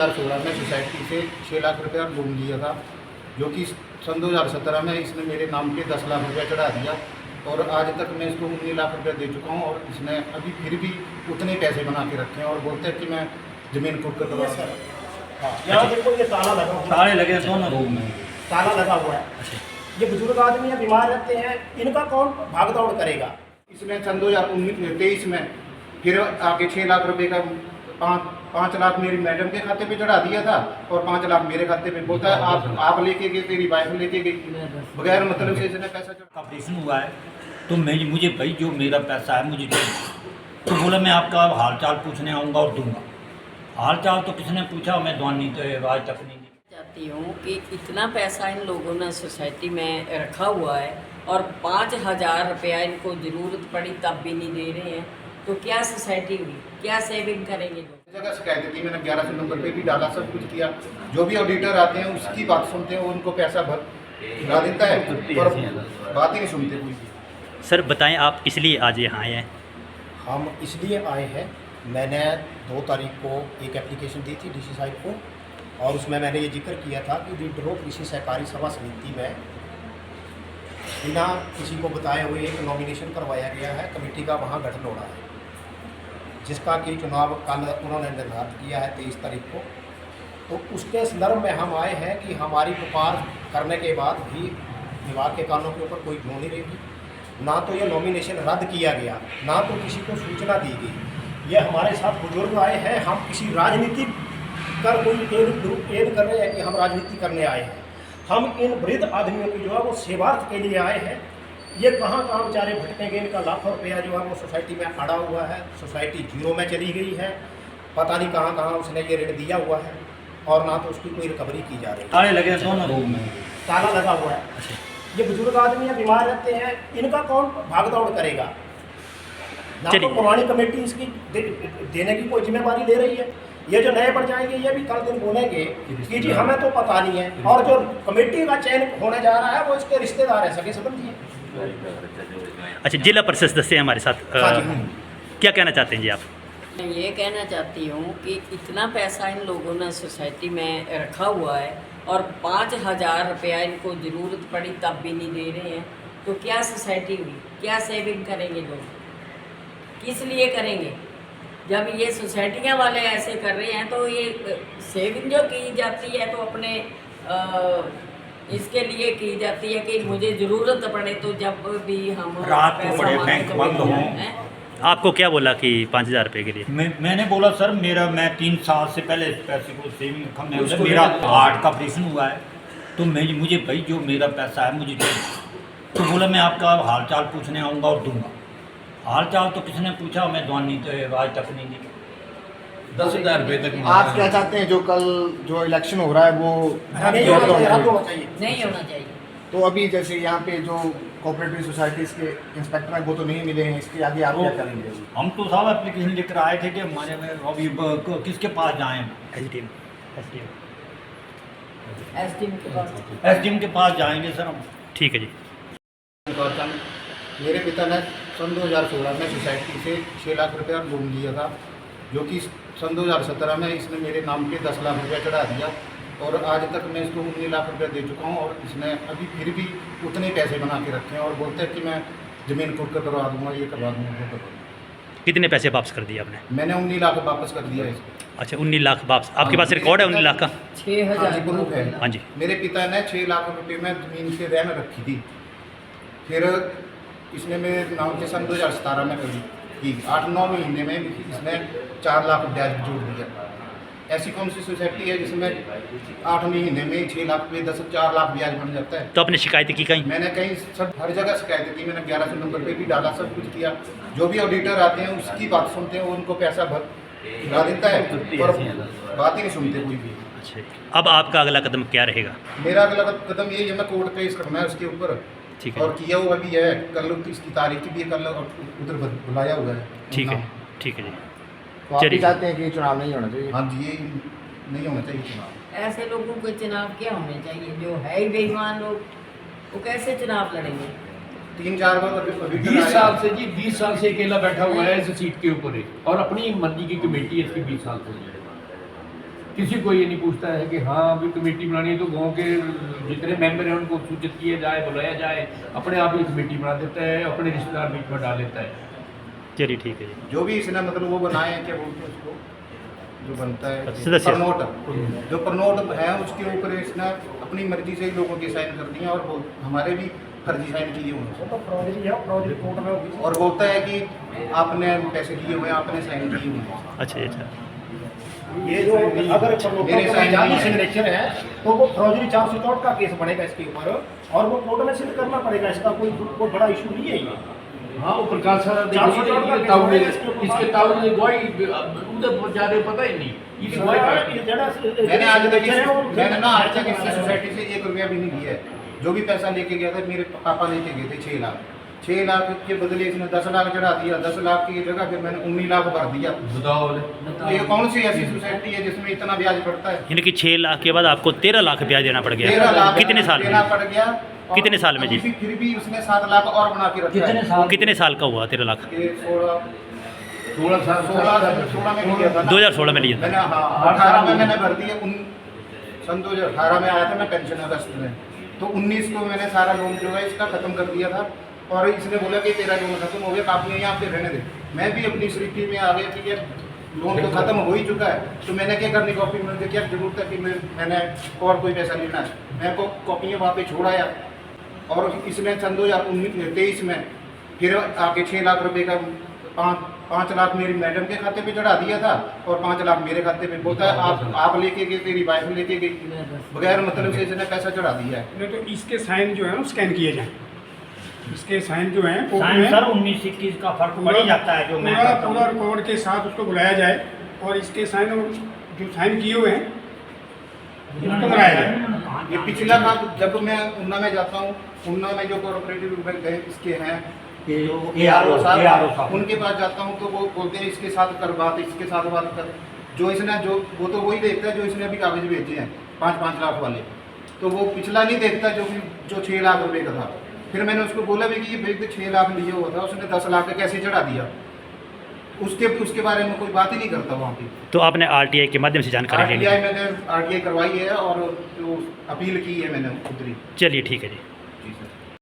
2016 में सोसाइटी से 6 लाख रुपया लोन लिया था, जो कि सन 2017 में इसने मेरे नाम पे 10 लाख रुपया चढ़ा दिया और आज तक मैं इसको 19 लाख रुपया दे चुका हूँ और इसने अभी फिर भी उतने पैसे बना के रखे हैं और बोलते हैं कि मैं ज़मीन खुद करवा दूँ। यहाँ देखो ये ताला लगा हुआ है, ताले लगे हैं दोनों रूम में। ताला लगा हुआ है। ये बुजुर्ग आदमी है, बीमार रहते हैं, इनका कौन भाग दौड़ करेगा। इसने सन 2023 में फिर आके 6 लाख रुपए का 5 लाख मेरी मैडम के खाते पे चढ़ा दिया था और 5 लाख मेरे खाते पे। बोलता है आप लेके गए, तेरी वाइफ लेके गई, बगैर मतलब से इसने पैसा चढ़ा। ऑपरेशन हुआ है तो मुझे भाई जो मेरा पैसा है मुझे दे। तो बोला मैं आपका हाल चाल पूछने आऊँगा और दूंगा। हाल चाल तो किसने पूछा, मैं दवानी तो आज तक नहीं दी। चाहती हूँ कि इतना पैसा इन लोगों ने सोसाइटी में रखा हुआ है और 5,000 रुपया इनको ज़रूरत पड़ी तब भी नहीं दे रहे हैं, तो क्या सोसाइटी हुई, क्या सेविंग करेंगे लोग। जगह शिकायत की मैंने 1100 नंबर पे भी डाला, सब कुछ किया। जो भी ऑडिटर आते हैं उसकी बात सुनते हैं, उनको पैसा भरा देता है और बात ही नहीं सुनते कोई। सर बताएं आप किस लिए आज यहाँ आए हैं? हम इसलिए आए हैं, मैंने 2 तारीख को एक एप्लीकेशन दी थी डीसी साहब को और उसमें मैंने ये जिक्र किया था कि विड्रो कृषि सहकारी सभा समिति में बिना किसी को बताए हुए एक नॉमिनेशन करवाया गया है। कमेटी का वहाँ गठन हो रहा है, जिसका कि चुनाव कल उन्होंने निर्धारित किया है 23 तारीख को। तो उसके संदर्भ में हम आए हैं कि हमारी पुकार करने के बाद भी विभाग के कानों के ऊपर कोई क्यों नहीं रहेगी। ना तो ये नॉमिनेशन रद्द किया गया, ना तो किसी को सूचना दी गई। ये हमारे साथ बुजुर्ग आए हैं, हम किसी राजनीति कर कोई एड कर रहे हैं कि हम राजनीति करने आए हैं। हम इन वृद्ध आदमियों की जो है वो सेवार्थ के लिए आए हैं। ये कहाँ कहाँ बेचारे भटकेंगे, इनका लाखों रुपया जो है वो सोसाइटी में अड़ा हुआ है। सोसाइटी जीरो में चली गई है, पता नहीं कहाँ कहाँ उसने ये ऋण दिया हुआ है और ना तो उसकी कोई रिकवरी की जा रही है। ताले लगे हैं दोनों रूम में। ताला लगा हुआ है। ये बुजुर्ग आदमी है, बीमार रहते हैं, इनका कौन भाग दौड़ करेगा। ना तो पुरानी कमेटी इसकी देने की कोई जिम्मेवारी ले रही है। ये जो नए बन जाएंगे ये भी कल दिन बोलेंगे कि जी हमें तो पता नहीं है, और जो कमेटी का चयन होने जा रहा है वो इसके रिश्तेदार हैं, सगे संबंधी हैं। अच्छा, जिला परिषद सदस्य हैं हमारे साथ। हाँ जी, क्या कहना चाहते हैं जी आप? मैं ये कहना चाहती हूँ कि इतना पैसा इन लोगों ने सोसाइटी में रखा हुआ है और 5,000 रुपया इनको ज़रूरत पड़ी तब भी नहीं दे रहे हैं, तो क्या सोसाइटी हुई, क्या सेविंग करेंगे लोग, किस लिए करेंगे। जब ये सोसाइटियाँ वाले ऐसे कर रहे हैं तो ये सेविंग जो की जाती है तो अपने इसके लिए की जाती है कि मुझे ज़रूरत पड़े तो जब भी हम रात को बड़े बैंक बंद हों। आपको क्या बोला कि 5,000 रुपये के लिए? मैंने बोला सर मैं 3 साल से पहले इस पैसे को सेविंग रखा, मेरा हार्ट का ऑपरेशन हुआ है तो मुझे भाई जो मेरा पैसा है मुझे दे। तो बोला मैं आपका हाल चाल पूछने आऊँगा और दूंगा। हाल चाल तो किसने पूछा, मैं दवानी तो आज तक नहीं दी। 10,000 रुपये तक। आप क्या चाहते हैं जो कल जो इलेक्शन हो रहा है वो नहीं होना चाहिए। नहीं होना चाहिए। तो अभी जैसे यहाँ पे जो कोऑपरेटिव सोसाइटीज़ के इंस्पेक्टर हैं वो तो नहीं मिले हैं, इसके आगे आप क्या करेंगे? हम तो साहब एप्लीकेशन लेकर आए थे कि हमारे में अभी किसके पास जाएं। SDM एसडीएम के पास जाएंगे सर हम। ठीक है जी। मेरे पिता ने सन 2016 में सोसाइटी से 6 लाख रुपया लोन लिया था, जो कि सन 2017 में इसने मेरे नाम पे 10 लाख रुपया चढ़ा दिया और आज तक मैं इसको 19 लाख रुपया दे चुका हूँ और इसने अभी फिर भी उतने पैसे बना के रखे हैं और बोलते हैं कि मैं ज़मीन खुद कर करवा दूँगा, ये करवा दूँगा, वो करवा दूँगा। कितने पैसे वापस कर दिए आपने? मैंने 19 लाख वापस कर दिया इसको। अच्छा, 19 लाख वापस। आपके पास रिकॉर्ड है 19 लाख का? 6,000 प्रूफ है। हाँ जी। मेरे पिता ने 6 लाख रुपये में ज़मीन के रहन रखी थी, फिर इसने मेरे नाम से सन 2017 में कर दी। 8-9 महीने में इसने 4 लाख ब्याज जोड़ दिया। ऐसी कौन सी सोसाइटी है जिसमें 8 महीने में 6 लाख पे 4 लाख ब्याज बन जाता है? तो आपने शिकायत की कहीं? मैंने कहीं सब हर जगह शिकायत की, मैंने 1100 नंबर पे भी डाला, सब कुछ किया। जो भी ऑडिटर आते हैं उसकी बात सुनते हैं, उनको पैसा भरा देता है और बात ही नहीं सुनते कोई भी। अच्छा, अब आपका अगला कदम क्या रहेगा? मेरा अगला कदम यही है, मैं कोर्ट केस करना है उसके ऊपर। ठीक है। और किया हुआ भी है, कल इसकी तारीख भी कल उधर बुलाया हुआ है। ठीक है, ठीक है जी। तो आप भी चलिए। चाहते हैं कि चुनाव नहीं होना चाहिए? हाँ जी, ये नहीं होना चाहिए चुनाव। ऐसे लोगों को चुनाव क्या होने चाहिए, जो है ही बेईमान लोग, वो कैसे चुनाव लड़ेंगे। 3-4 बार 20 साल से जी 20 साल से अकेला बैठा हुआ है इस सीट के ऊपर ही, और अपनी मर्जी की कमेटी है इसकी 20 साल से। किसी को ये नहीं पूछता है कि हाँ अभी कमेटी बनानी है तो गांव के जितने मेंबर हैं उनको सूचित किया जाए, बुलाया जाए, अपने आप ही कमेटी बना देता है, अपने रिश्तेदार बीच में डाल लेता है। चलिए ठीक है जी। जो भी इसने मतलब वो बनाए हैं, क्या बोलते हैं उसको, जो बनता है सदस्य। प्रनोट, जो प्रनोट है उसके ऊपर इसने अपनी मर्जी से ही लोगों के साइन कर दिए और हमारे भी फर्जी साइन किए हुए हैं। तो फ्रॉडरी है, फ्रॉडरी कोर्ट में होगी। और बोलता है कि आपने पैसे दिए हुए हैं, आपने साइन किए हुए हैं। अच्छा अच्छा। ये जो अगर मेरे साइन जाली नहीं है। सिग्नेचर है तो वो फौजरी 464 का केस बनेगा इसके ऊपर और वो कोर्ट में सिद्ध करना पड़ेगा। इसका कोई बड़ा इशू नहीं है ये। हाँ वो प्रकाश सर 464 का इसके ताऊ ने गवाही उधर जा रहे पता ही नहीं, इस गवाही पर मैंने आज तक मैंने ना आज तक इसकी सोसाइटी से 1 रुपया भी नहीं लिया है। जो भी पैसा लेके गया था मेरे पापा लेके गए थे 6 लाख। 6 लाख के बदले इसने 10 लाख चढ़ा दिया। 10 लाख की जगह फिर मैंने 19 लाख भर दिया। बताओ। तो ये कौन सी ऐसी सोसाइटी है जिसमें इतना ब्याज पड़ता है? यानी कि 6 लाख के बाद आपको 13 लाख ब्याज देना पड़ 13 गया। लाख कितने साल देना में? पड़ गया। और कितने साल में जी? फिर भी उसने 7 लाख और बना के रखा कितने है। साल? कितने साल का हुआ 13 लाख? ये 16 साल 16 में लिया था ना। 2016 में लिया था। मैंने हाँ 18 में मैंने भर दिया। सन 2018 में आया था मैं पेंशन अगस्त में। तो 19 को मैंने सारा लोन जो है इसका खत्म कर दिया था। और इसने बोला कि तेरा लोन खत्म हो गया, काफ़ी है यहाँ पे रहने दे। मैं भी अपनी स्थिति में आ गया कि ये लोन तो खत्म हो ही चुका है। तो मैंने क्या करनी, कॉपी मैंने क्या जरूरत है कि मैंने और कोई पैसा लेना है। मैं को कॉपियाँ वहाँ पे छोड़ाया और इसने सन 2023 में फिर आके 6 लाख रुपए का 5 लाख मेरी मैडम के खाते पे चढ़ा दिया था और 5 लाख मेरे खाते पे। बोलता है आप लेके गए, तेरी वाइफ लेके गई, बगैर मतलब से इसने पैसा चढ़ा दिया है। नहीं तो इसके साइन जो है वो स्कैन किए जाएं। इसके साइन जो हैं कोर्ट साइन में सर 19-21 का फर्क पड़ ही जाता है जो मैं पूरा करता पूरा हूँ। रिकॉर्ड के साथ उसको बुलाया जाए और इसके साइन जो साइन किए हुए हैं उसको बनाया जाए। ये पिछला का जब मैं उन्ना में जाता हूँ, उन्ना में जो कोऑपरेटिव बैंक इसके हैं ARO साहब। उनके पास जाता हूँ तो वो बोलते हैं इसके साथ कर बात, इसके साथ बात कर। जो इसने जो वो तो वही देखता है जो इसने अभी कागज भेजे हैं 5-5 लाख वाले। तो वो पिछला नहीं देखता जो 6 लाख रुपए का था। फिर मैंने उसको बोला भी कि ये भेज दे, 6 लाख लिए हुआ था, उसने 10 लाख का कैसे चढ़ा दिया? उसके बारे में कोई बात ही नहीं करता वहाँ पे। तो आपने RTI के माध्यम से जानकारी ले ली। RTI मैंने RTI करवाई है और जो अपील की है मैंने खुद ही। चलिए ठीक है जी।